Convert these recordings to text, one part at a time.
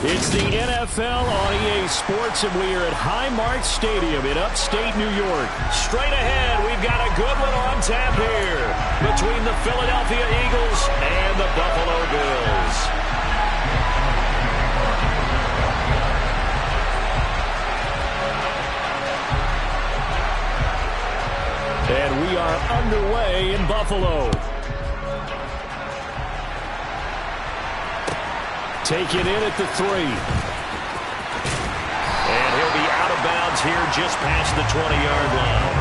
It's the NFL on EA Sports, and we are at Highmark Stadium in upstate New York. Straight ahead, we've got a good one on tap here between the Philadelphia Eagles and the Buffalo Bills. And we are underway in Buffalo. Taken in at the 3. And he'll be out of bounds here just past the 20-yard line.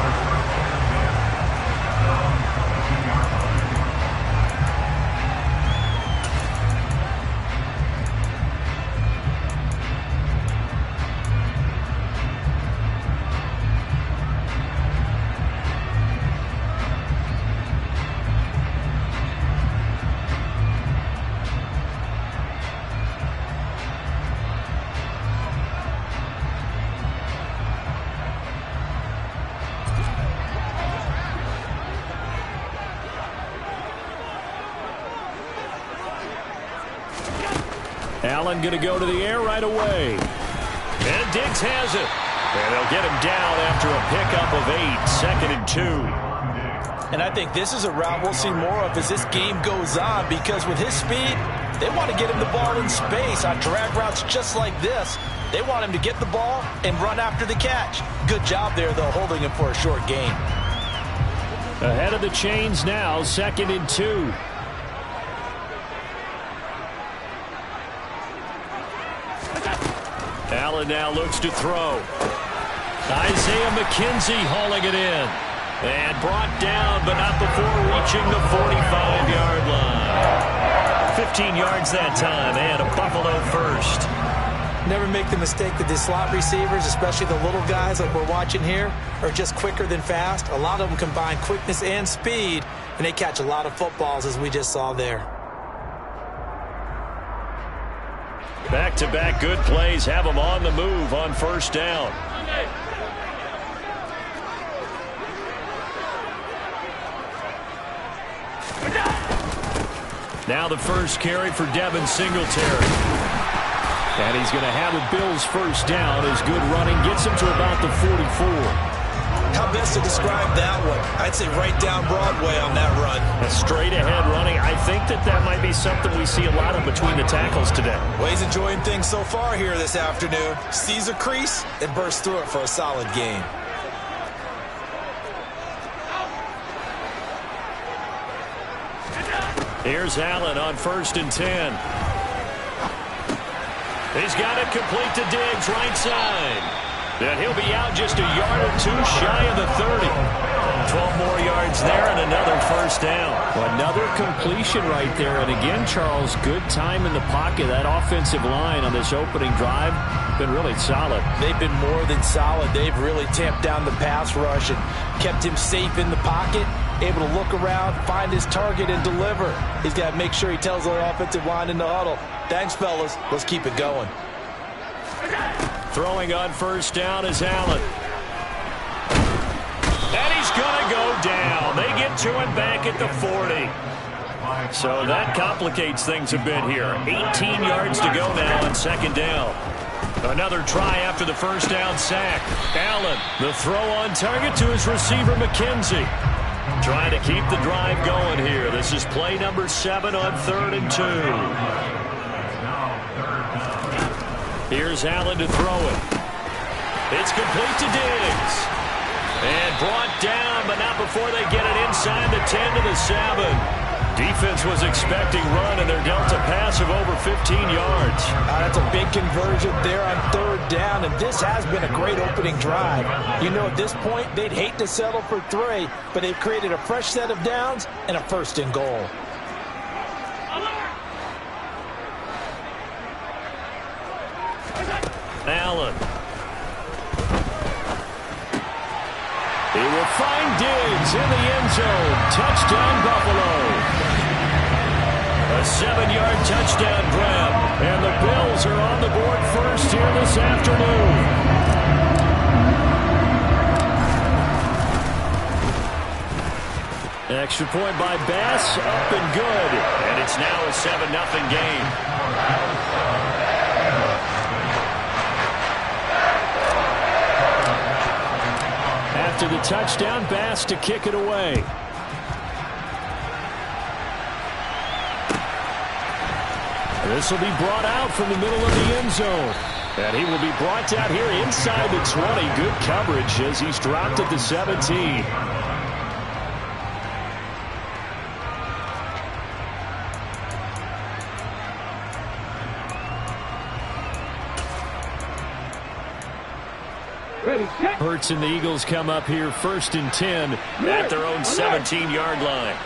Allen going to go to the air right away. And Diggs has it. And they'll get him down after a pickup of 8, 2nd and 2. And I think this is a route we'll see more of as this game goes on, because with his speed, they want to get him the ball in space on drag routes just like this. They want him to get the ball and run after the catch. Good job there, though, holding him for a short gain. Ahead of the chains now, 2nd and 2. Allen now looks to throw. Isaiah McKenzie hauling it in. And brought down, but not before reaching the 45-yard line. 15 yards that time, and a Buffalo first. Never make the mistake that the slot receivers, especially the little guys like we're watching here, are just quicker than fast. A lot of them combine quickness and speed, and they catch a lot of footballs, as we just saw there. Back-to-back good plays have them on the move on first down. Now the first carry for Devin Singletary. And he's going to have the Bills first down as good running gets him to about the 44. How best to describe that one? I'd say right down Broadway on that run. A straight-ahead running. I think that might be something we see a lot of between the tackles today. Well, he's enjoying things so far here this afternoon. Sees a crease and bursts through it for a solid gain. Here's Allen on 1st and 10. He's got it complete to Diggs, right side. And he'll be out just a yard or 2 shy of the 30. 12 more yards there and another first down. Well, another completion right there. And again, Charles, good time in the pocket. That offensive line on this opening drive been really solid. They've been more than solid. They've really tamped down the pass rush and kept him safe in the pocket, able to look around, find his target, and deliver. He's got to make sure he tells the offensive line in the huddle, thanks, fellas. Let's keep it going. Throwing on first down is Allen. And he's going to go down. They get to him back at the 40. So that complicates things a bit here. 18 yards to go now on 2nd down. Another try after the first down sack. Allen, the throw on target to his receiver, McKenzie. Trying to keep the drive going here. This is play number 7 on 3rd and 2. Here's Allen to throw it. It's complete to Diggs. And brought down, but not before they get it inside the 10 to the 7. Defense was expecting run, and they're dealt a pass of over 15 yards. That's a big conversion there on 3rd down, and this has been a great opening drive. You know, at this point, they'd hate to settle for 3, but they've created a fresh set of downs and a 1st and goal. Allen. He will find Diggs in the end zone. Touchdown, Buffalo. A 7-yard touchdown grab. And the Bills are on the board first here this afternoon. Extra point by Bass, up and good. And it's now a 7-0 game. to the touchdown. Bass to kick it away. This will be brought out from the middle of the end zone. And he will be brought out here inside the 20. Good coverage as he's dropped at the 17. Hurts and the Eagles come up here 1st and 10 at their own 17-yard line.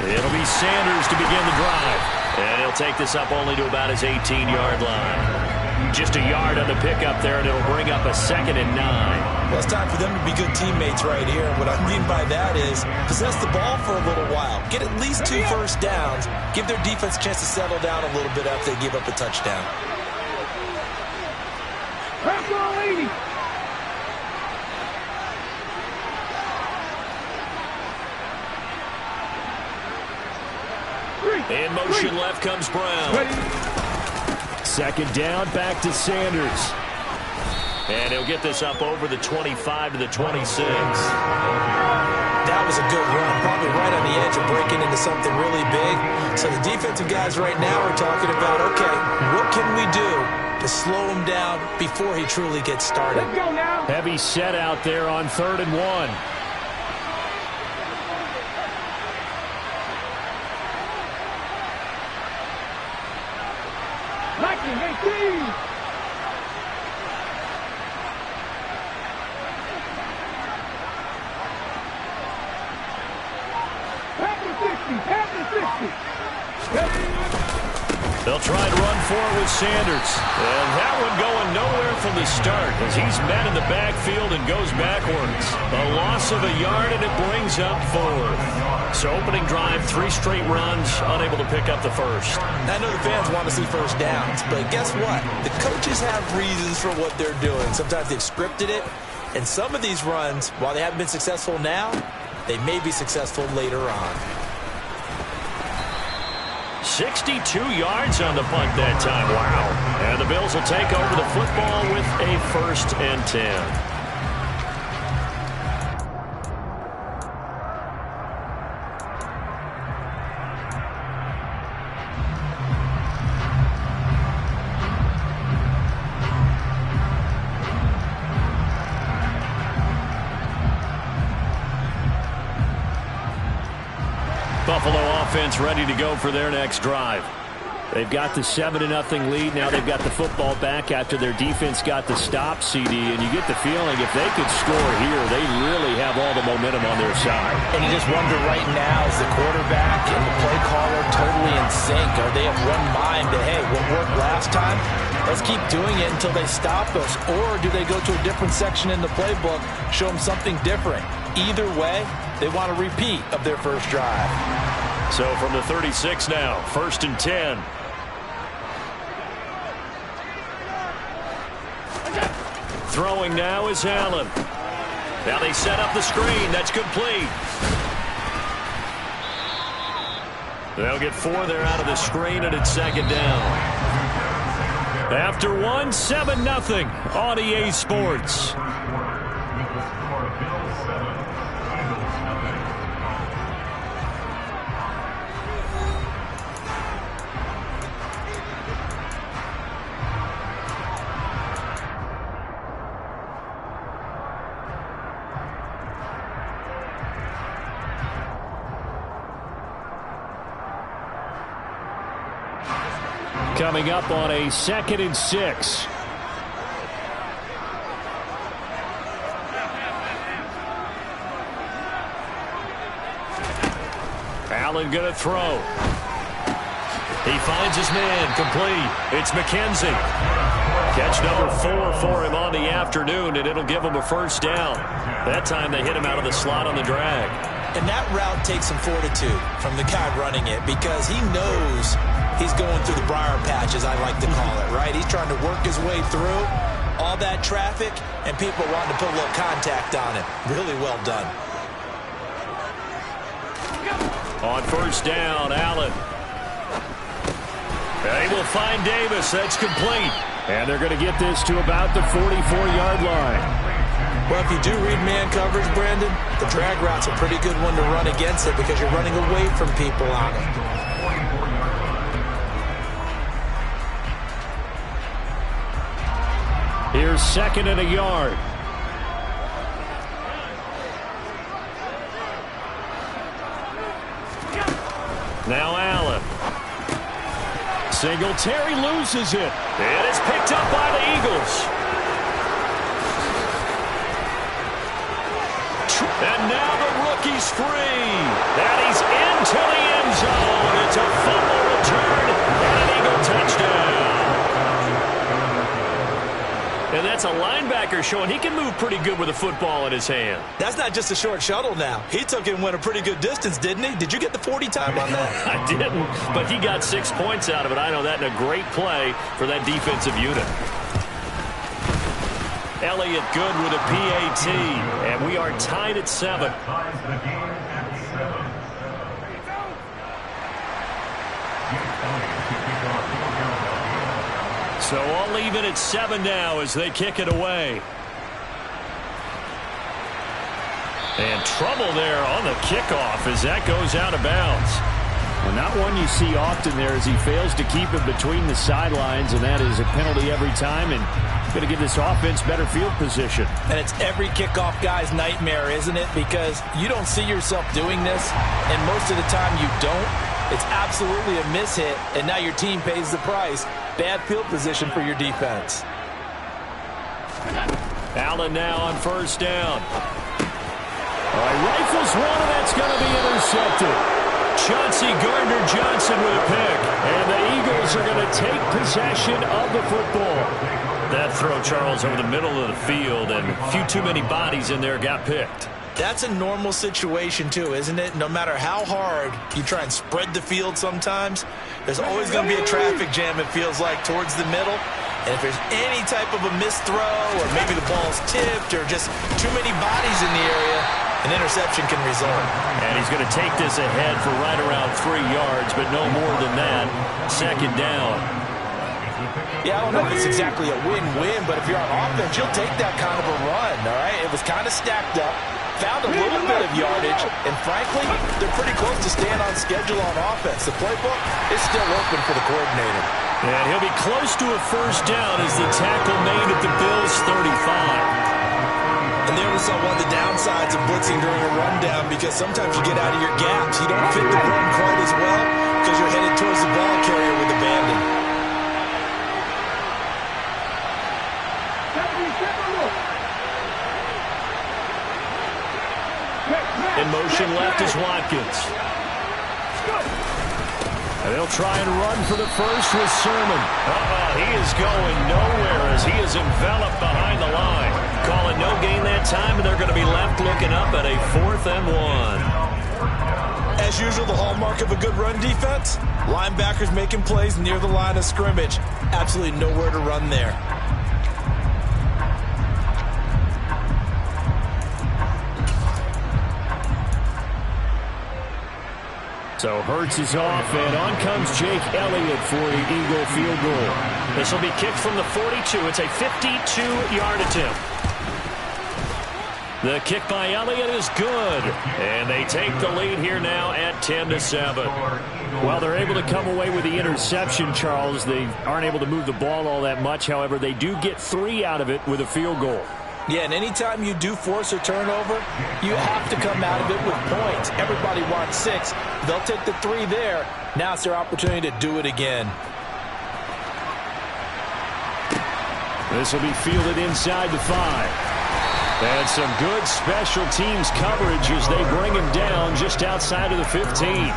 It'll be Sanders to begin the drive. And he'll take this up only to about his 18-yard line. Just a yard on the pickup there, and it'll bring up a 2nd and 9. Well, it's time for them to be good teammates right here. What I mean by that is possess the ball for a little while. Get at least 2 first downs. Give their defense a chance to settle down a little bit after they give up a touchdown. In motion left comes Brown. 2nd down, back to Sanders. And he'll get this up over the 25 to the 26. That was a good run, probably right on the edge of breaking into something really big. So the defensive guys right now are talking about, okay, what can we do to slow him down before he truly gets started? Let's go now. Heavy set out there on 3rd and 1. They'll try to run for it with Sanders. And that one going nowhere from the start as he's met in the backfield and goes backwards. A loss of a yard, and it brings up 4th. So opening drive, 3 straight runs, unable to pick up the first. I know the fans want to see first downs, but guess what? The coaches have reasons for what they're doing. Sometimes they've scripted it, and some of these runs, while they haven't been successful now, they may be successful later on. 62 yards on the punt that time. Wow. And the Bills will take over the football with a 1st and 10. Buffalo offense ready to go for their next drive. They've got the 7-0 lead. Now they've got the football back after their defense got the stop, CD. And you get the feeling if they could score here, they really have all the momentum on their side. And you just wonder right now, is the quarterback and the play caller totally in sync? Are they of one mind that, hey, what worked last time, let's keep doing it until they stop us? Or do they go to a different section in the playbook, show them something different? Either way, they want a repeat of their first drive. So from the 36 now, 1st and 10. Throwing now is Allen. Now they set up the screen. That's complete. They'll get 4 there out of the screen, and it's 2nd down. After 1, 7-0 on EA Sports. Coming up on a 2nd and 6. Allen going to throw. He finds his man, complete. It's McKenzie. Catch number 4 for him on the afternoon, and it'll give him a 1st down. That time they hit him out of the slot on the drag. And that route takes some fortitude from the guy running it, because he knows he's going through the briar patch, as I like to call it, right? He's trying to work his way through all that traffic, and people wanting to put a little contact on it. Really well done. On 1st down, Allen. They will find Davis. That's complete. And they're going to get this to about the 44-yard line. Well, if you do read man coverage, Brandon, the drag route's a pretty good one to run against it because you're running away from people on it. Here's 2nd and a yard. Now Allen. Singletary loses it. And it's picked up by the Eagles. And now the rookie's free. And he's into the end zone. It's a fumble return and an Eagle touchdown. And that's a linebacker showing he can move pretty good with a football in his hand. That's not just a short shuttle now. He took it and went a pretty good distance, didn't he? Did you get the 40 time on that? I didn't, but he got 6 points out of it. I know that in a great play for that defensive unit. Elliott good with a PAT, and we are tied at 7. So all even at 7 now as they kick it away. And trouble there on the kickoff as that goes out of bounds. Well, not one you see often there as he fails to keep it between the sidelines, and that is a penalty every time, and going to give this offense better field position. And it's every kickoff guy's nightmare, isn't it? Because you don't see yourself doing this, and most of the time you don't. It's absolutely a mishit, and now your team pays the price. Bad field position for your defense. Allen now on 1st down. All right, rifles one, and that's going to be intercepted. Chauncey Gardner-Johnson with a pick. And the Eagles are going to take possession of the football. That throw, Charles, over the middle of the field, and a few too many bodies in there got picked. That's a normal situation, too, isn't it? No matter how hard you try and spread the field sometimes, there's always going to be a traffic jam, it feels like, towards the middle. And if there's any type of a missed throw, or maybe the ball's tipped, or just too many bodies in the area, an interception can result. And he's going to take this ahead for right around 3 yards, but no more than that. 2nd down. Yeah, I don't know if it's exactly a win-win, but if you're on offense, you'll take that kind of a run, all right? It was kind of stacked up, found a little bit of yardage, and frankly, they're pretty close to staying on schedule on offense. The playbook is still open for the coordinator. And he'll be close to a 1st down as the tackle made at the Bills' 35. And there we saw one of the downsides of blitzing during a rundown because sometimes you get out of your gaps. You don't fit the run quite as well because you're headed towards the ball carrier with abandon. In motion left is Watkins. And they'll try and run for the first with Sermon. He is going nowhere as he is enveloped behind the line. Calling no gain that time, and they're going to be left looking up at a 4th and 1. As usual, the hallmark of a good run defense, linebackers making plays near the line of scrimmage. Absolutely nowhere to run there. So Hurts is off, and on comes Jake Elliott for the Eagle field goal. This will be kicked from the 42. It's a 52-yard attempt. The kick by Elliott is good, and they take the lead here now at 10-7. Well, they're able to come away with the interception, Charles. They aren't able to move the ball all that much. However, they do get 3 out of it with a field goal. Yeah, and anytime you do force a turnover, you have to come out of it with points. Everybody wants 6. They'll take the 3 there. Now it's their opportunity to do it again. This will be fielded inside the 5. And some good special teams coverage as they bring him down just outside of the 15.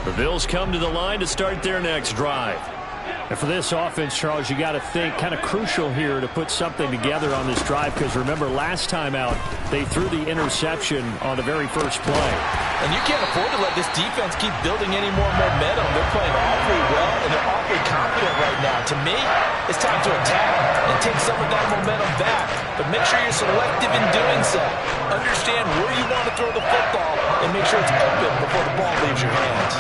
The Bills come to the line to start their next drive. And for this offense, Charles, you got to think kind of crucial here to put something together on this drive because remember last time out they threw the interception on the very first play. And you can't afford to let this defense keep building any more momentum. They're playing awfully well and they're awfully confident right now. To me, it's time to attack and take some of that momentum back. But make sure you're selective in doing so. Understand where you want to throw the football and make sure it's open before the ball leaves your hands.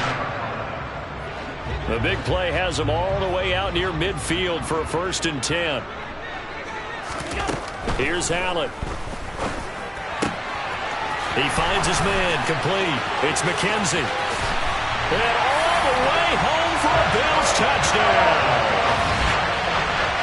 The big play has him all the way out near midfield for a 1st and 10. Here's Allen. He finds his man complete. It's McKenzie. And all the way home for a Bills touchdown.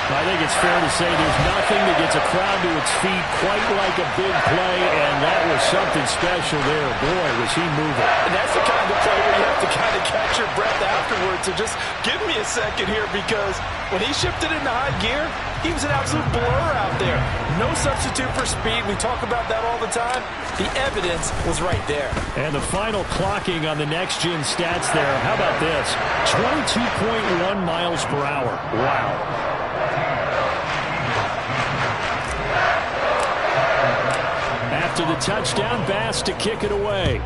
I think it's fair to say there's nothing that gets a crowd to its feet quite like a big play, and that was something special there. Boy, was he moving. And that's the kind of play where you have to kind of catch your breath afterwards. So just give me a second here, because when he shifted into high gear, he was an absolute blur out there. No substitute for speed. We talk about that all the time. The evidence was right there. And the final clocking on the next-gen stats there. How about this? 22.1 miles per hour. Wow. After the touchdown, Bass to kick it away.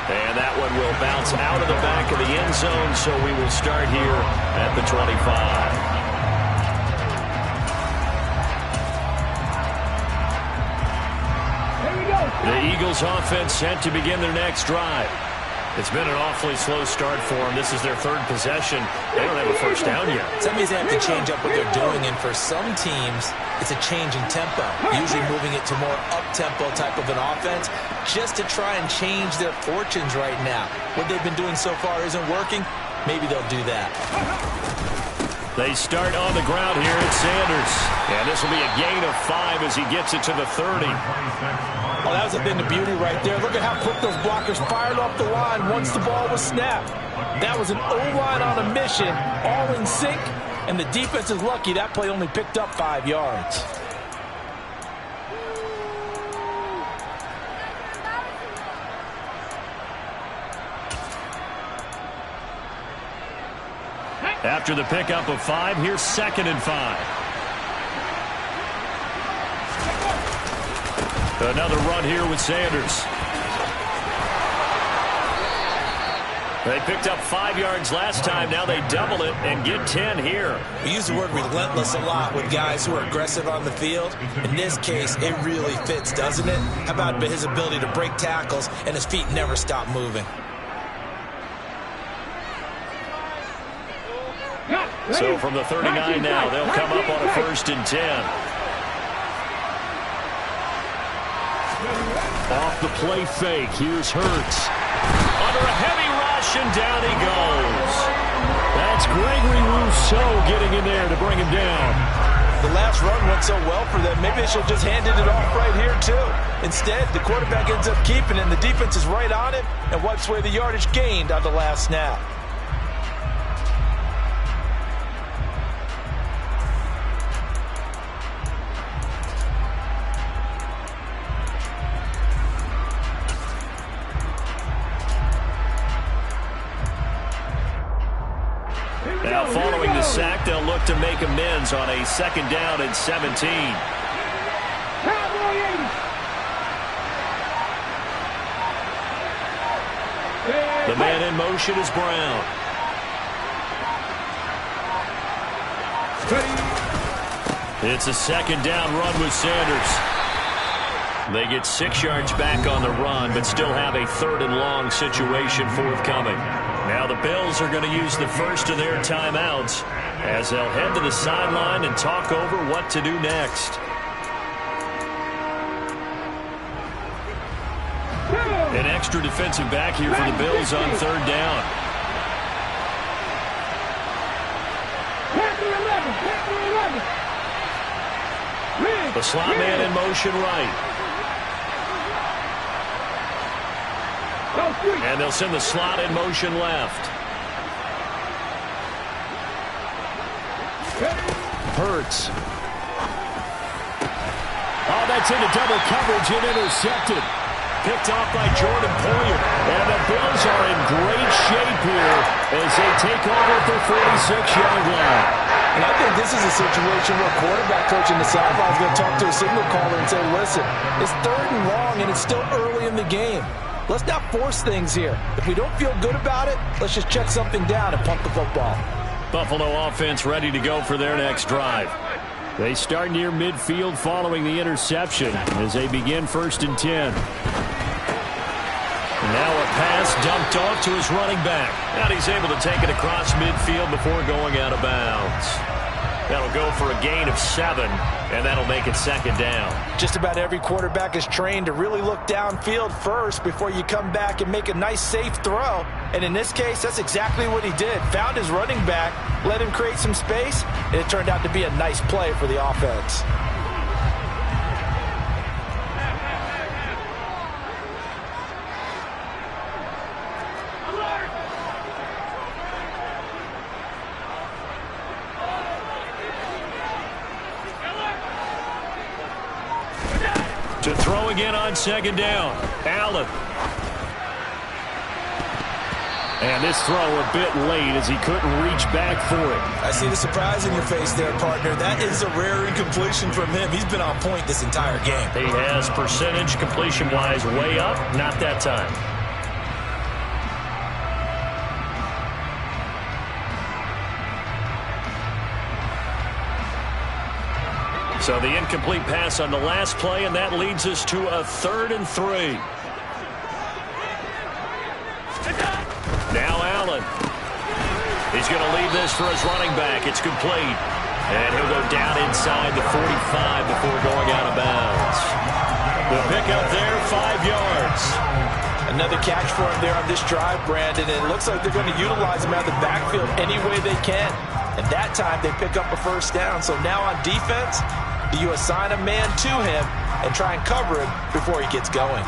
And that one will bounce out of the back of the end zone, so we will start here at the 25. The Eagles offense set to begin their next drive. It's been an awfully slow start for them. This is their 3rd possession. They don't have a 1st down yet. That means they have to change up what they're doing, and for some teams, it's a change in tempo, usually moving it to more up-tempo type of an offense just to try and change their fortunes right now. What they've been doing so far isn't working. Maybe they'll do that. They start on the ground here at Sanders. And this will be a gain of 5 as he gets it to the 30. Oh, that was a thing of beauty right there. Look at how quick those blockers fired off the line once the ball was snapped. That was an O-line on a mission, all in sync, and the defense is lucky that play only picked up 5 yards. After the pickup of 5, here's 2nd and 5. Another run here with Sanders. They picked up 5 yards last time. Now they double it and get 10 here. We use the word relentless a lot with guys who are aggressive on the field. In this case, it really fits, doesn't it? How about his ability to break tackles and his feet never stop moving? So from the 39 now, they'll come up on a 1st and 10. Off the play fake. Here's Hurts. Under a heavy rush, and down he goes. That's Gregory Rousseau getting in there to bring him down. The last run went so well for them, maybe they should have just handed it off right here, too. Instead, the quarterback ends up keeping it, and the defense is right on it and wipes away the yardage gained on the last snap. Now following the sack, they'll look to make amends on a 2nd down and 17. The man in motion is Brown. It's a 2nd down run with Sanders. They get 6 yards back on the run, but still have a 3rd and long situation forthcoming. Now the Bills are going to use the first of their timeouts as they'll head to the sideline and talk over what to do next. An extra defensive back here for the Bills on 3rd down. The slot man in motion right. And they'll send the slot in motion left. Hurts. Oh, that's into double coverage and intercepted. Picked off by Jordan Poyer. And the Bills are in great shape here as they take over at their 46-yard line. And I think this is a situation where quarterback coach in the sideline is going to talk to a signal caller and say, listen, it's 3rd and long and it's still early in the game. Let's not force things here. If we don't feel good about it, let's just check something down and punt the football. Buffalo offense ready to go for their next drive. They start near midfield following the interception as they begin 1st and 10. Now a pass dumped off to his running back. And he's able to take it across midfield before going out of bounds. That'll go for a gain of 7, and that'll make it 2nd down. Just about every quarterback is trained to really look downfield first before you come back and make a nice, safe throw. And in this case, that's exactly what he did. Found his running back, let him create some space, and it turned out to be a nice play for the offense. To throw again on 2nd down. Allen. And this throw a bit late as he couldn't reach back for it. I see the surprise in your face there, partner. That is a rare incompletion from him. He's been on point this entire game. He has percentage completion-wise way up. Not that time. So the incomplete pass on the last play, and that leads us to a 3rd and 3. Now Allen. He's going to leave this for his running back. It's complete. And he'll go down inside the 45 before going out of bounds. The pickup there, 5 yards. Another catch for him there on this drive, Brandon. And it looks like they're going to utilize him out of the backfield any way they can. And that time they pick up a 1st down. So now on defense, you assign a man to him and try and cover him before he gets going.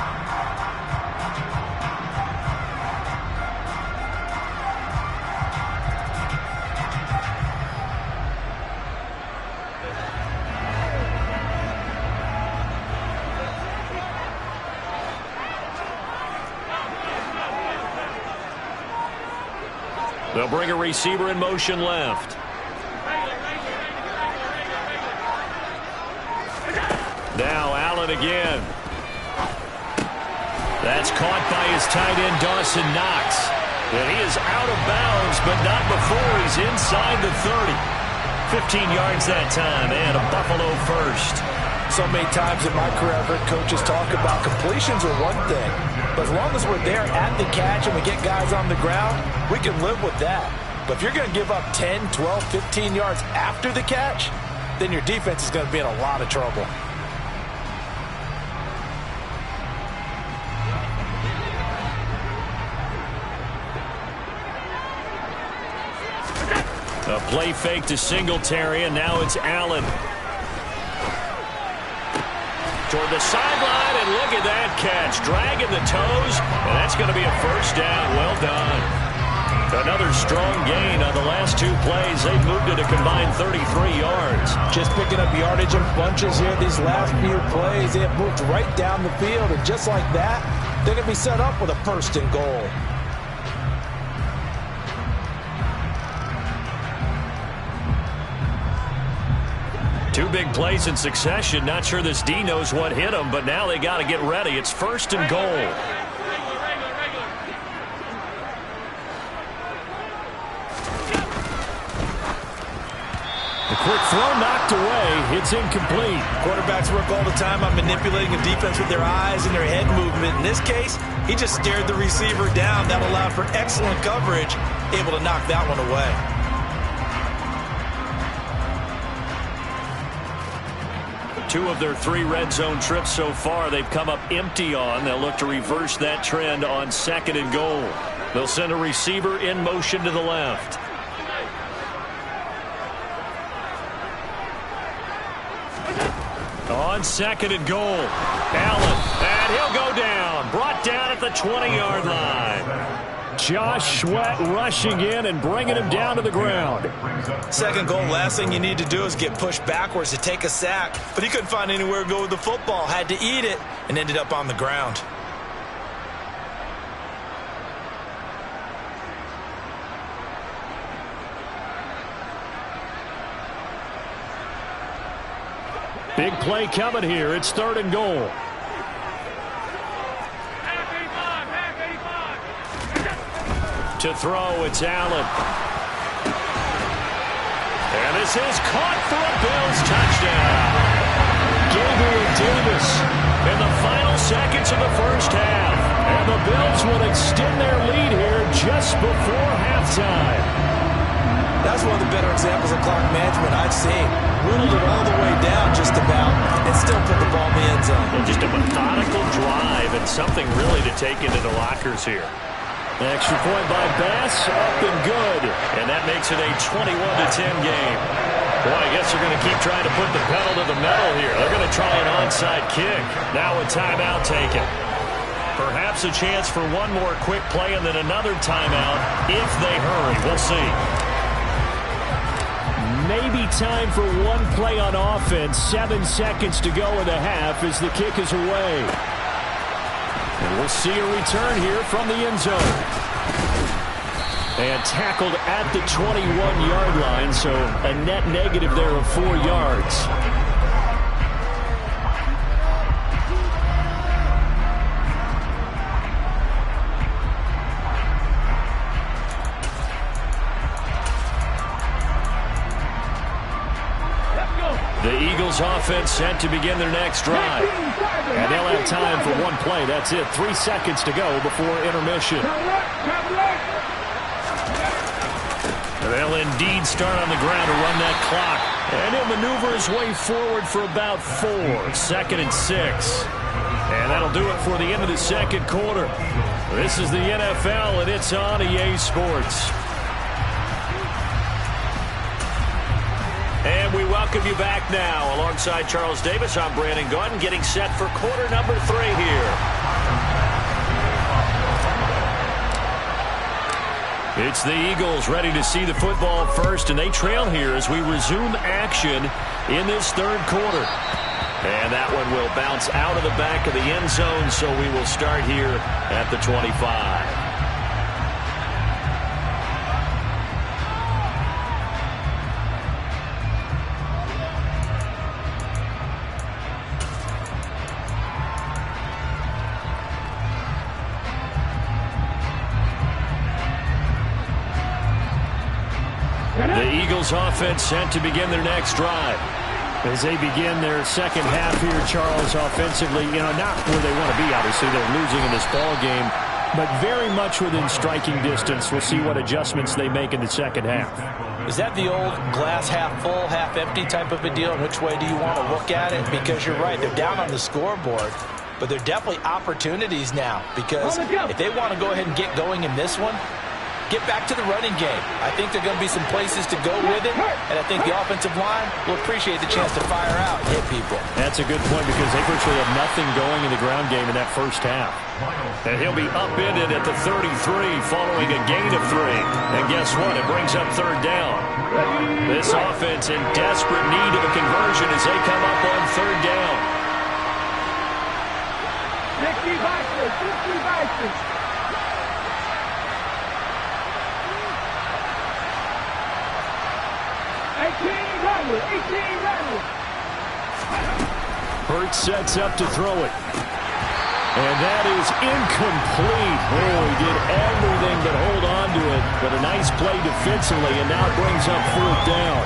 They'll bring a receiver in motion left. Now Allen again. That's caught by his tight end, Dawson Knox. And he is out of bounds, but not before he's inside the 30. 15 yards that time, and a Buffalo first. So many times in my career, I've heard coaches talk about completions are one thing. But as long as we're there at the catch and we get guys on the ground, we can live with that. But if you're going to give up 10, 12, 15 yards after the catch, then your defense is going to be in a lot of trouble. A play fake to Singletary, and now it's Allen. Toward the sideline, and look at that catch. Dragging the toes, and that's going to be a 1st down. Well done. Another strong gain on the last 2 plays. They've moved it a combined 33 yards. Just picking up yardage in bunches here these last few plays. They have moved right down the field, and just like that, they're going to be set up with a 1st and goal. Two big plays in succession. Not sure this D knows what hit him, but now they got to get ready. It's 1st and goal. The quick throw knocked away. It's incomplete. Quarterbacks work all the time on manipulating a defense with their eyes and their head movement. In this case, he just stared the receiver down. That allowed for excellent coverage, able to knock that one away. Two of their 3 red zone trips so far they've come up empty on. They'll look to reverse that trend on 2nd and goal. They'll send a receiver in motion to the left. On 2nd and goal, Allen, and he'll go down. Brought down at the 20-yard line. Josh Sweat rushing in and bringing him down to the ground. 2nd goal, last thing you need to do is get pushed backwards to take a sack. But he couldn't find anywhere to go with the football. Had to eat it and ended up on the ground. Big play coming here. It's 3rd and goal. To throw, it's Allen. And this is caught for a Bills touchdown. Gabriel Davis in the final seconds of the first half. And the Bills would extend their lead here just before halftime. That's one of the better examples of clock management I've seen. Whittled it all the way down just about and still put the ball in the end zone. And just a methodical drive and something really to take into the lockers here. Extra point by Bass, up and good. And that makes it a 21-10 game. Boy, I guess they're going to keep trying to put the pedal to the metal here. They're going to try an onside kick. Now a timeout taken. Perhaps a chance for one more quick play and then another timeout if they hurry. We'll see. Maybe time for one play on offense. 7 seconds to go in the half as the kick is away. And we'll see a return here from the end zone. And tackled at the 21-yard line, so a net negative there of 4 yards. The Eagles offense set to begin their next drive. And they'll have time for one play. That's it. 3 seconds to go before intermission. They'll indeed start on the ground to run that clock. And he'll maneuver his way forward for about 4. 2nd and 6. And that'll do it for the end of the second quarter. This is the NFL, and it's on EA Sports. And we welcome you back now. Alongside Charles Davis, I'm Brandon Gaudin, getting set for quarter number 3 here. It's the Eagles ready to see the football first, and they trail here as we resume action in this third quarter. And that one will bounce out of the back of the end zone, so we will start here at the 25. The Eagles offense set to begin their next drive. As they begin their second half here, Charles, offensively, not where they want to be, obviously. They're losing in this ball game, but very much within striking distance. We'll see what adjustments they make in the second half. Is that the old glass half full, half empty type of a deal? Which way do you want to look at it? Because you're right, they're down on the scoreboard, but they're definitely opportunities now. Because if they want to go ahead and get going in this one, get back to the running game. I think there are going to be some places to go with it, and I think the offensive line will appreciate the chance to fire out and hit people. That's a good point because they virtually have nothing going in the ground game in that first half. And he'll be upended at the 33 following a gain of 3. And guess what? It brings up third down. This offense in desperate need of a conversion as they come up on third down. 50 Vikings. Hurts sets up to throw it. And that is incomplete. Oh, he did everything but hold on to it. But a nice play defensively, and now brings up 4th down.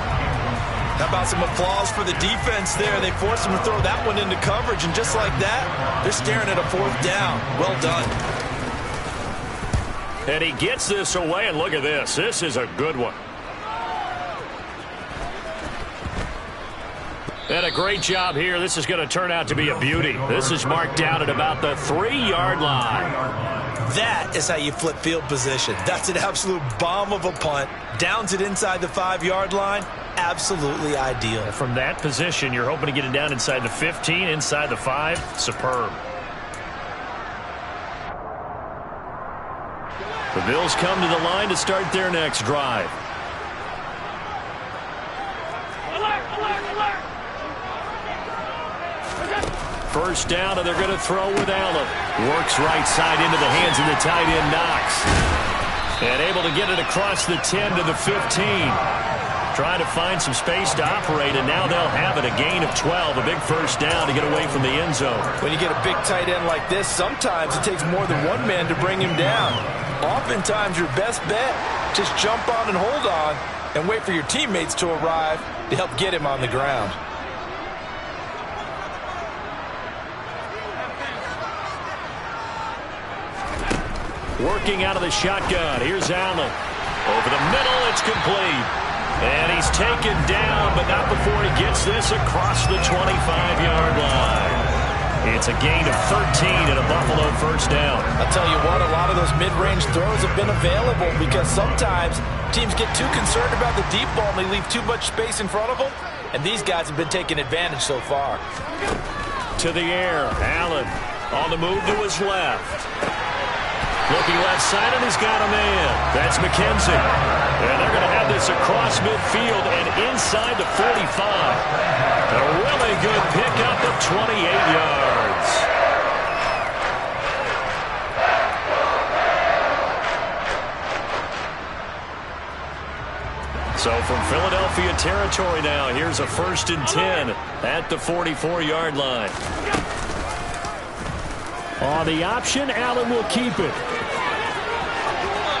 How about some applause for the defense there? They forced him to throw that one into coverage, and just like that, they're staring at a 4th down. Well done. And he gets this away, and look at this. This is a good one. And a great job here. This is going to turn out to be a beauty. This is marked down at about the 3-yard line. That is how you flip field position. That's an absolute bomb of a punt. Downs it inside the 5-yard line. Absolutely ideal. From that position, you're hoping to get it down inside the 15, inside the 5. Superb. The Bills come to the line to start their next drive. First down, and they're going to throw with Allen. Works right side into the hands of the tight end, Knox. And able to get it across the 10 to the 15. Trying to find some space to operate, and now they'll have it. A gain of 12, a big first down to get away from the end zone. When you get a big tight end like this, sometimes it takes more than one man to bring him down. Oftentimes, your best bet, just jump on and hold on and wait for your teammates to arrive to help get him on the ground. Working out of the shotgun. Here's Allen. Over the middle, it's complete. And he's taken down, but not before he gets this across the 25-yard line. It's a gain of 13 and a Buffalo first down. I'll tell you what, a lot of those mid-range throws have been available because sometimes teams get too concerned about the deep ball and they leave too much space in front of them. And these guys have been taking advantage so far. To the air, Allen on the move to his left. Looking left side, and he's got a man. That's McKenzie. And they're going to have this across midfield and inside the 45. A really good pickup of 28 yards. So from Philadelphia territory now, here's a 1st and 10 at the 44-yard line. On the option, Allen will keep it.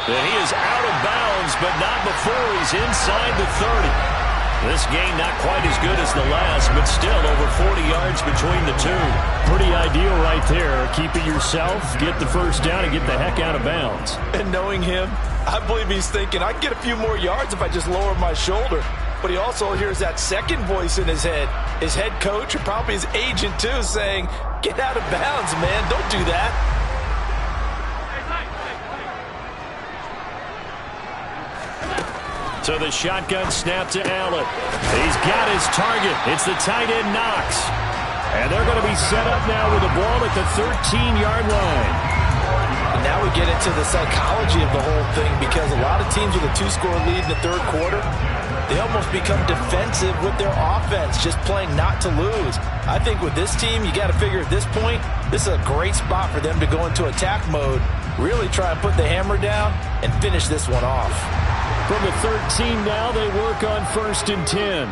And he is out of bounds, but not before he's inside the 30. This game not quite as good as the last, but still over 40 yards between the two. Pretty ideal right there. Keep it yourself, get the first down, and get the heck out of bounds. And knowing him, I believe he's thinking, I can get a few more yards if I just lower my shoulder. But he also hears that second voice in his head. His head coach, or probably his agent too, saying, get out of bounds, man. Don't do that. So the shotgun snap to Allen. He's got his target. It's the tight end Knox. And they're going to be set up now with the ball at the 13-yard line. And now we get into the psychology of the whole thing, because a lot of teams with a 2-score lead in the third quarter, they almost become defensive with their offense, just playing not to lose. I think with this team, you got to figure at this point, this is a great spot for them to go into attack mode, really try and put the hammer down and finish this one off. From the 13 now, they work on 1st and 10.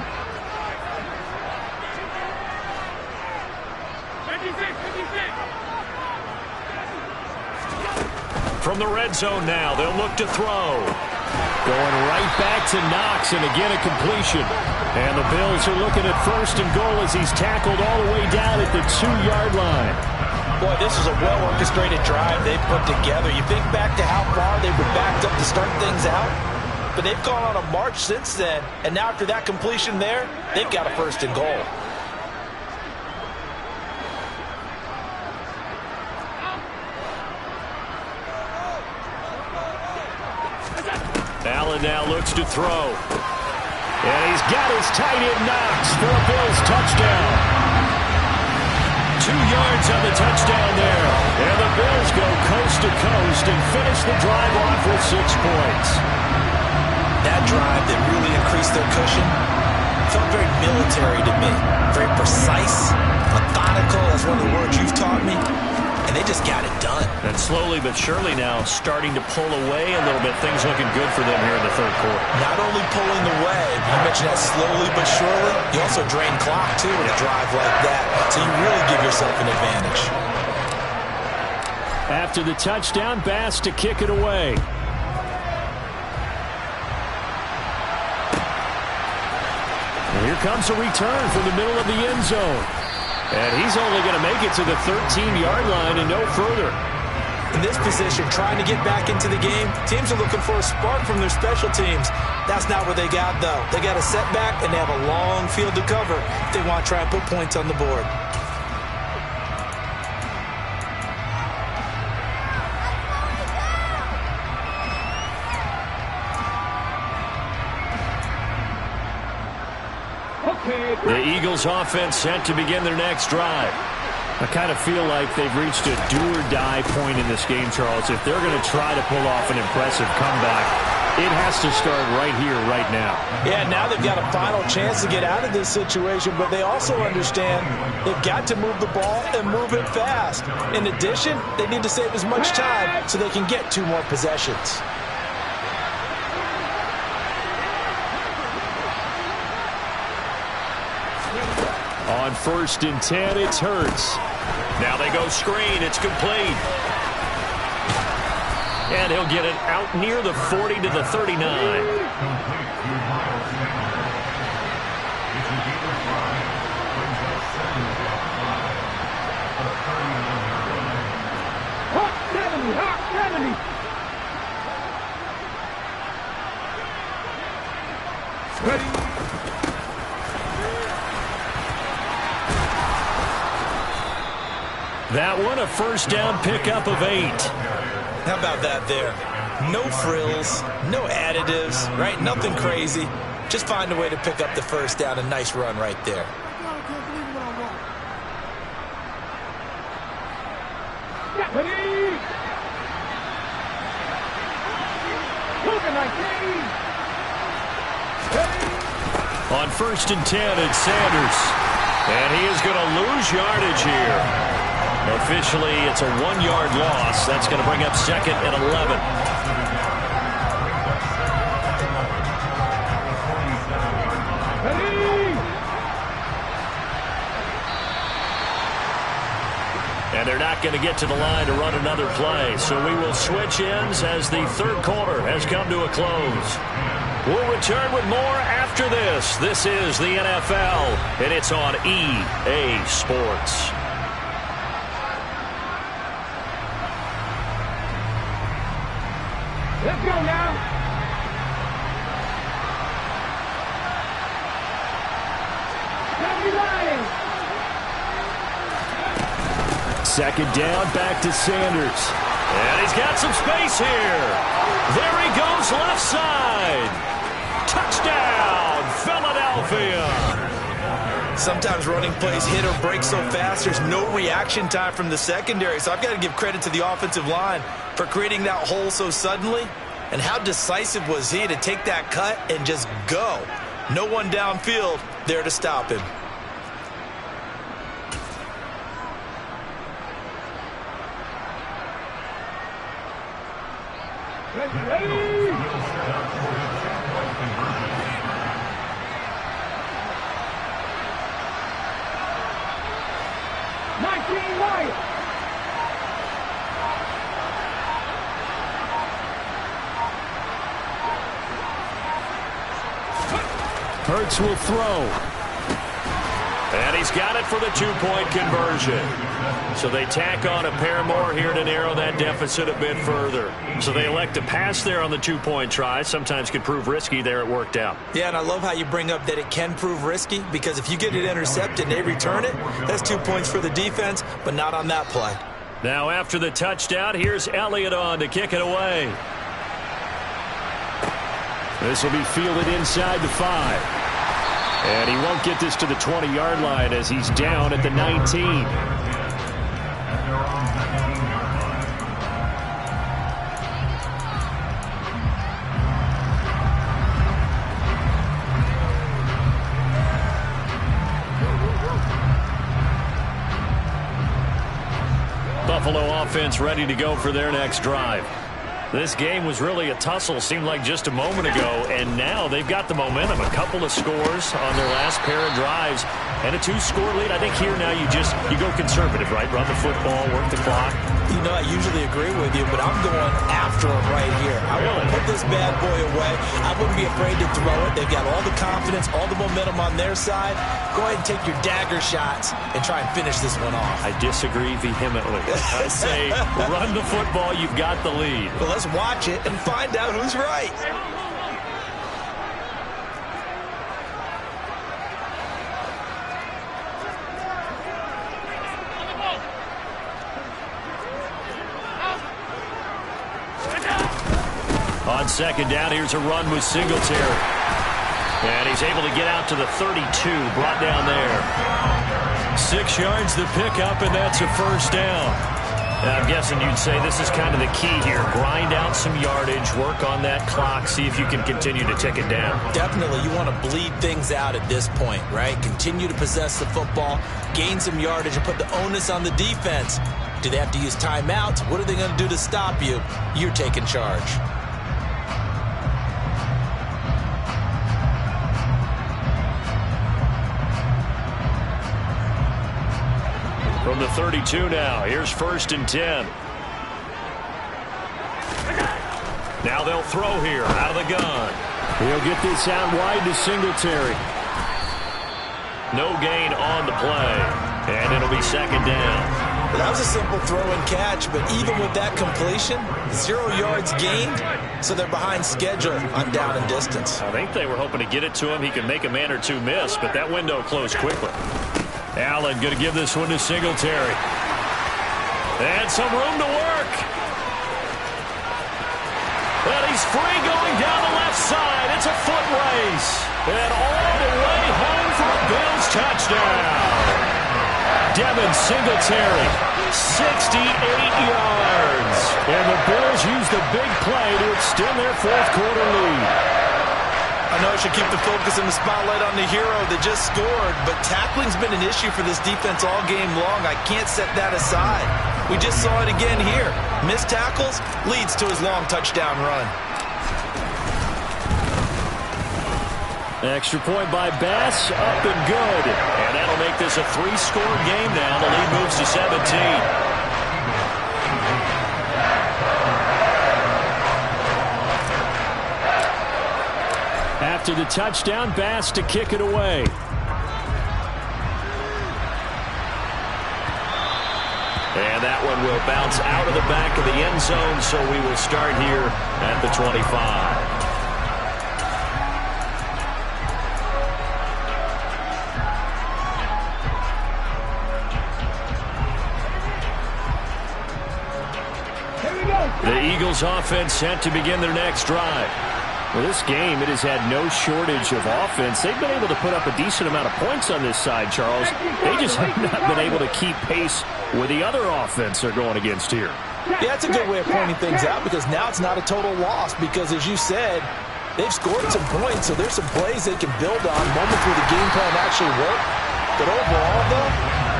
From the red zone now, they'll look to throw. Going right back to Knox, and again a completion. And the Bills are looking at 1st and goal as he's tackled all the way down at the 2-yard line. Boy, this is a well-orchestrated drive they've put together. You think back to how far they were backed up to start things out, but they've gone on a march since then, and now after that completion there, they've got a 1st and goal. Allen now looks to throw. And he's got his tight end Knox for a Bills touchdown. 2 yards on the touchdown there. And the Bills go coast to coast and finish the drive off with 6 points. That drive that really increased their cushion felt very military to me. Very precise, methodical. That's one of the words you've taught me. And they just got it done. And slowly but surely now starting to pull away a little bit. Things looking good for them here in the third quarter. Not only pulling away, you mentioned that slowly but surely, you also drain clock too with a drive like that. So you really give yourself an advantage. After the touchdown, Bass to kick it away. And here comes a return from the middle of the end zone. And he's only going to make it to the 13-yard line and no further. In this position, trying to get back into the game, teams are looking for a spark from their special teams. That's not what they got, though. They got a setback, and they have a long field to cover if they want to try and put points on the board. The Eagles offense set to begin their next drive. I kind of feel like they've reached a do-or-die point in this game, Charles. If they're going to try to pull off an impressive comeback, it has to start right here, right now. Yeah, now they've got a final chance to get out of this situation, but they also understand they've got to move the ball and move it fast. In addition, they need to save as much time so they can get 2 more possessions. On 1st and 10, it's Hurts. Now they go screen. It's complete. And he'll get it out near the 40 to the 39. That one, a first down pickup of 8. How about that there? No frills, no additives, right? Nothing crazy. Just find a way to pick up the first down. A nice run right there. On 1st and 10, it's Sanders. And he is going to lose yardage here. Officially, it's a 1-yard loss. That's going to bring up 2nd and 11. And they're not going to get to the line to run another play. So we will switch ends as the third quarter has come to a close. We'll return with more after this. This is the NFL, and it's on EA Sports. Let's go now. Second down, back to Sanders. And he's got some space here. There he goes, left side. Touchdown, Philadelphia. Sometimes running plays hit or break so fast, there's no reaction time from the secondary. So I've got to give credit to the offensive line for creating that hole so suddenly. And how decisive was he to take that cut and just go? No one downfield there to stop him. Ready. 19 right. Hurts will throw. And he's got it for the 2-point conversion. So they tack on a pair more here to narrow that deficit a bit further. So they elect to pass there on the 2-point try. Sometimes could prove risky there. It worked out. Yeah, and I love how you bring up that it can prove risky, because if you get it intercepted and they return it, that's 2 points for the defense, but not on that play. Now after the touchdown, here's Elliott on to kick it away. This will be fielded inside the 5. And he won't get this to the 20-yard line as he's down at the 19. Buffalo offense ready to go for their next drive. This game was really a tussle, seemed like just a moment ago, and now they've got the momentum. A couple of scores on their last pair of drives, and a 2-score lead. I think here now you go conservative, right? Run the football, work the clock. You know, I usually agree with you, but I'm going after him right here. I want to put this bad boy away. I wouldn't be afraid to throw it. They've got all the confidence, all the momentum on their side. Go ahead and take your dagger shots and try and finish this one off. I disagree vehemently. I say run the football. You've got the lead. Well, let's watch it and find out who's right. On second down, here's a run with Singletary. And he's able to get out to the 32, brought down there. 6 yards the pickup, and that's a first down. I'm guessing you'd say this is kind of the key here. Grind out some yardage, work on that clock, see if you can continue to tick it down. Definitely, you want to bleed things out at this point, right? Continue to possess the football, gain some yardage, and put the onus on the defense. Do they have to use timeouts? What are they going to do to stop you? You're taking charge. From the 32 now, here's 1st and 10. Now they'll throw here out of the gun. He'll get this out wide to Singletary. No gain on the play, and it'll be second down. That was a simple throw and catch, but even with that completion, 0 yards gained, so they're behind schedule on down and distance. I think they were hoping to get it to him. He could make a man or two miss, but that window closed quickly. Allen going to give this one to Singletary. And some room to work. And he's free going down the left side. It's a foot race. And all the way home for a Bills touchdown. Devin Singletary, 68 yards. And the Bills use the big play to extend their fourth quarter lead. I know I should keep the focus and the spotlight on the hero that just scored, but tackling's been an issue for this defense all game long. I can't set that aside. We just saw it again here. Missed tackles leads to his long touchdown run. Extra point by Bass, up and good. And that'll make this a 3-score game now. The lead moves to 17. After the touchdown, Bass to kick it away. And that one will bounce out of the back of the end zone, so we will start here at the 25. The Eagles offense set to begin their next drive. Well, this game, it has had no shortage of offense. They've been able to put up a decent amount of points on this side, Charles. They just have not been able to keep pace with the other offense they're going against here. Yeah, that's a good way of pointing things out because now it's not a total loss because, as you said, they've scored some points, so there's some plays they can build on, moments where the game plan actually worked. But overall, though,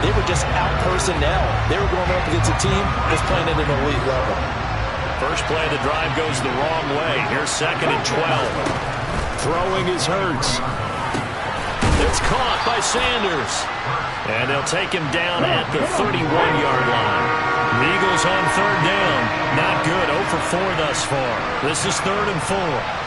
they were just out personnel. They were going up against a team that's playing at an elite level. First play of the drive goes the wrong way. Here's 2nd and 12. Throwing is Hurts. It's caught by Sanders. And they'll take him down at the 31-yard line. The Eagles on 3rd down. Not good. 0 for 4 thus far. This is 3rd and 4.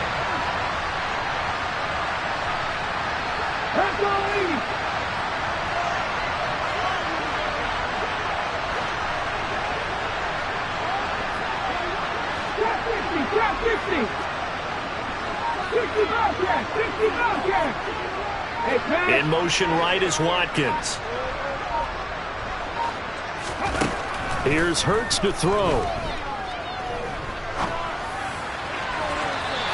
In motion right is Watkins. Here's Hurts to throw.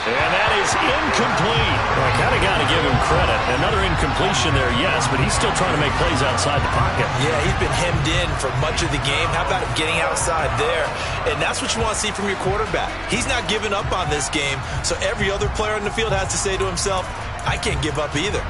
And that is incomplete. Well, I kind of got to give him credit. Another incompletion there, yes, but he's still trying to make plays outside the pocket. Yeah, he's been hemmed in for much of the game. How about him getting outside there? And that's what you want to see from your quarterback. He's not giving up on this game, so every other player in the field has to say to himself, I can't give up either.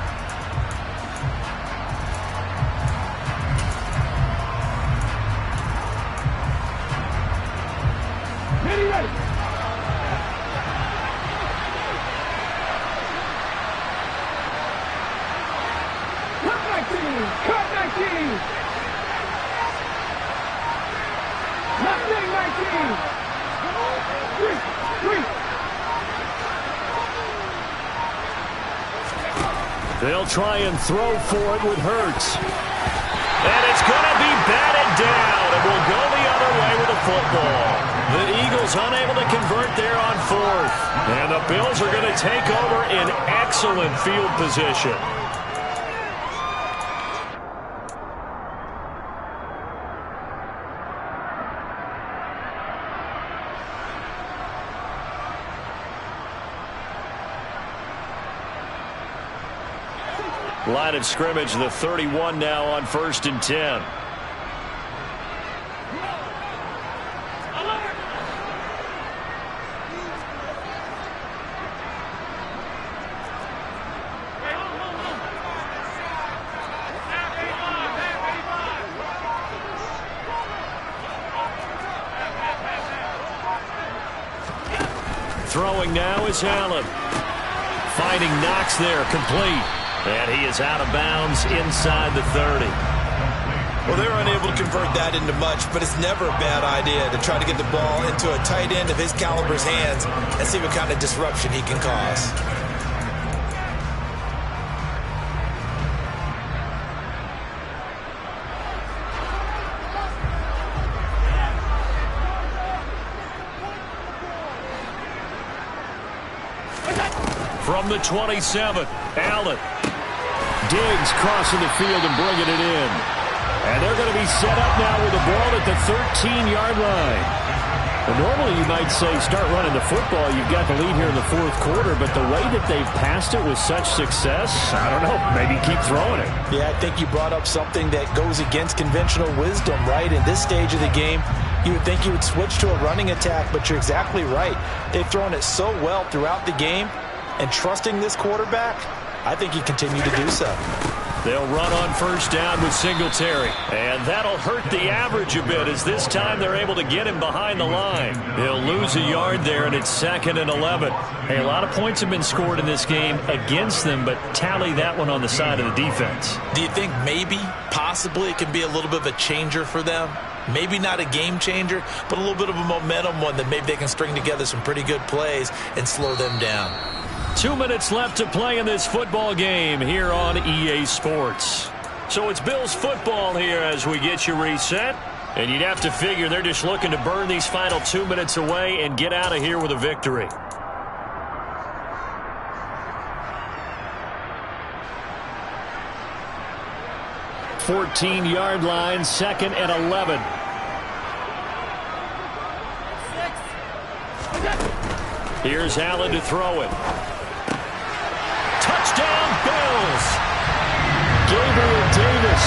They'll try and throw for it with Hurts. And it's going to be batted down. It will go the other way with the football. The Eagles unable to convert there on 4th. And the Bills are going to take over in excellent field position. Line of scrimmage, the 31 now on 1st and 10. Throwing now is Allen. Finding Knox there, complete. And he is out of bounds inside the 30. Well, they were unable to convert that into much, but it's never a bad idea to try to get the ball into a tight end of his caliber's hands and see what kind of disruption he can cause. From the 27, Allen. Diggs crossing the field and bringing it in. And they're going to be set up now with the ball at the 13-yard line. Well, normally you might say start running the football. You've got the lead here in the fourth quarter, but the way that they've passed it with such success, I don't know, maybe keep throwing it. Yeah, I think you brought up something that goes against conventional wisdom, right? In this stage of the game, you would think you would switch to a running attack, but you're exactly right. They've thrown it so well throughout the game, and trusting this quarterback, I think you continue to do so. They'll run on first down with Singletary. And that'll hurt the average a bit as this time they're able to get him behind the line. They'll lose a yard there, and it's 2nd and 11. Hey, a lot of points have been scored in this game against them, but tally that one on the side of the defense. Do you think maybe, possibly, it can be a little bit of a changer for them? Maybe not a game changer, but a little bit of a momentum one that maybe they can string together some pretty good plays and slow them down. 2 minutes left to play in this football game here on EA Sports. So it's Bills football here as we get you reset. And you'd have to figure they're just looking to burn these final 2 minutes away and get out of here with a victory. $14-yard line, 2nd and 11. Here's Allen to throw it. Touchdown, Bills! Gabriel Davis,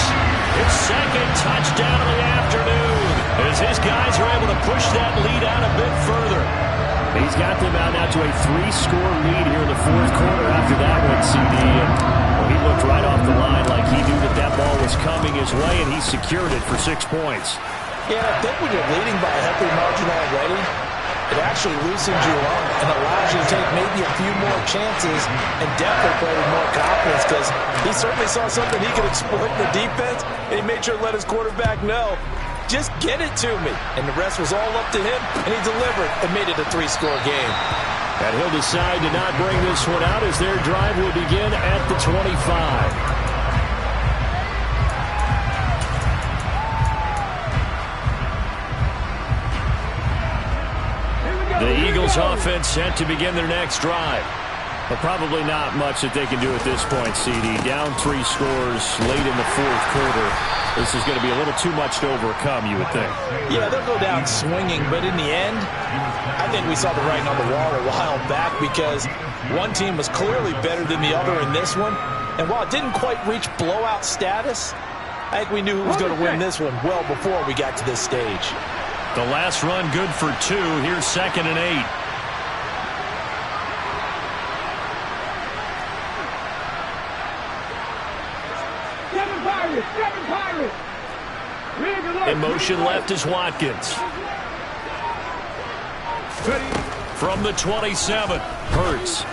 his 2nd touchdown of the afternoon, as his guys are able to push that lead out a bit further. He's got them out now to a 3-score lead here in the fourth quarter after that one, CD. And well, he looked right off the line like he knew that that ball was coming his way, and he secured it for 6 points. Yeah, I think when you're leading by a healthy margin already, it actually loosens you up and allows you to take maybe a few more chances and definitely play with more confidence, because he certainly saw something he could exploit in the defense, and he made sure to let his quarterback know, just get it to me. And the rest was all up to him, and he delivered and made it a 3-score game. And he'll decide to not bring this one out as their drive will begin at the 25. The Eagles offense set to begin their next drive. But probably not much that they can do at this point, CD. Down 3 scores late in the fourth quarter. This is going to be a little too much to overcome, you would think. Yeah, they'll go down swinging, but in the end, I think we saw the writing on the wall a while back, because one team was clearly better than the other in this one. And while it didn't quite reach blowout status, I think we knew who was going to win this one well before we got to this stage. The last run good for 2. Here's 2nd and 8. Seven Pirates. In motion left is Watkins. From the 27, Hurts.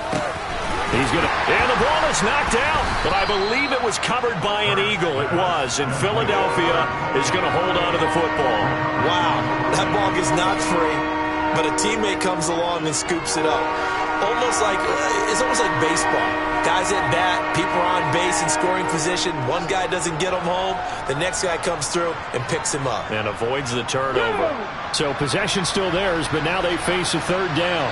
He's going to, and the ball is knocked out, but I believe it was covered by an Eagle. It was, and Philadelphia is going to hold on to the football. Wow, that ball gets knocked free, but a teammate comes along and scoops it up. It's almost like baseball. Guys at bat, people are on base in scoring position. One guy doesn't get him home, the next guy comes through and picks him up. And avoids the turnover. So possession still theirs, but now they face a 3rd down.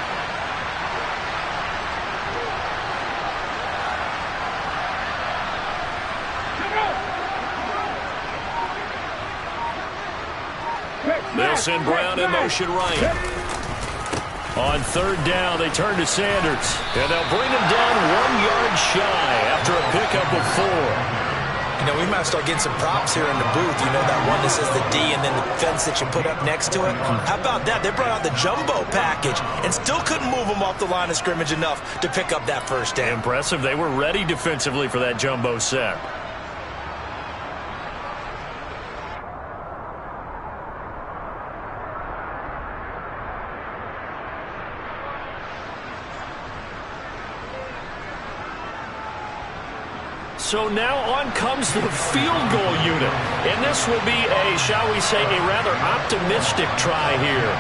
They'll send Brown in motion right. On 3rd down, they turn to Sanders. And they'll bring him down 1 yard shy after a pickup of 4. You know, we might start getting some props here in the booth. You know, that one that says the D and then the fence that you put up next to it? How about that? They brought out the jumbo package and still couldn't move them off the line of scrimmage enough to pick up that 1st down. Impressive. They were ready defensively for that jumbo set. So now on comes the field goal unit. And this will be a, shall we say, a rather optimistic try here.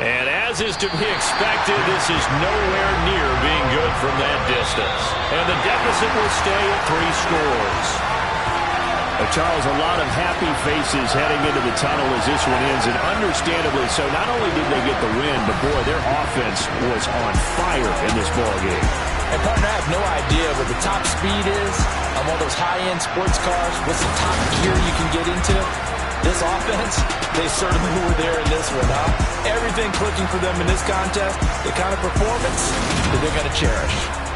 And as is to be expected, this is nowhere near being good from that distance. And the deficit will stay at 3 scores. Charles, a lot of happy faces heading into the tunnel as this one ends, and understandably so. Not only did they get the win, but boy, their offense was on fire in this ballgame. And partner, I have no idea what the top speed is on one of those high-end sports cars. What's the top gear you can get into? This offense, they certainly were there in this one, huh? Everything clicking for them in this contest, the kind of performance that they're going to cherish.